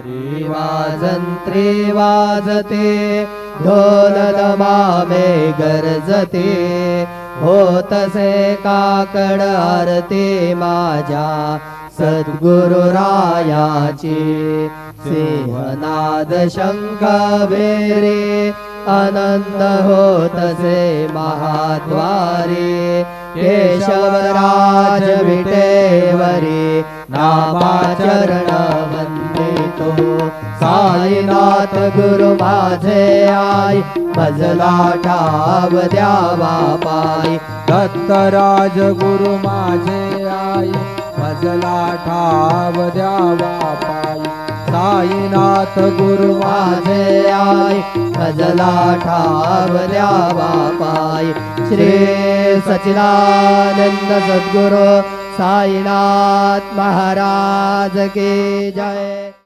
हरी वाजंत्री वाजते ढोल दमामे गरजते होतसे काकड आरती माझ्या सद्गुरुरायाची सिंहनाद शंख बेरे आनंद होतसे महाद्वारे केशवराज विटेवरी नामाचरण वंदितो साईनाथ गुरु माझे आई भजला ठाव द्यावा पायी दत्तराज गुरु माझे आई भजला ठाव द्यावा पायी साईनाथ गुरु माझे आई भजला ठाव द्यावा पायी श्री सच्चिदानंद सद्गुरु साईनाथ महाराज की जय।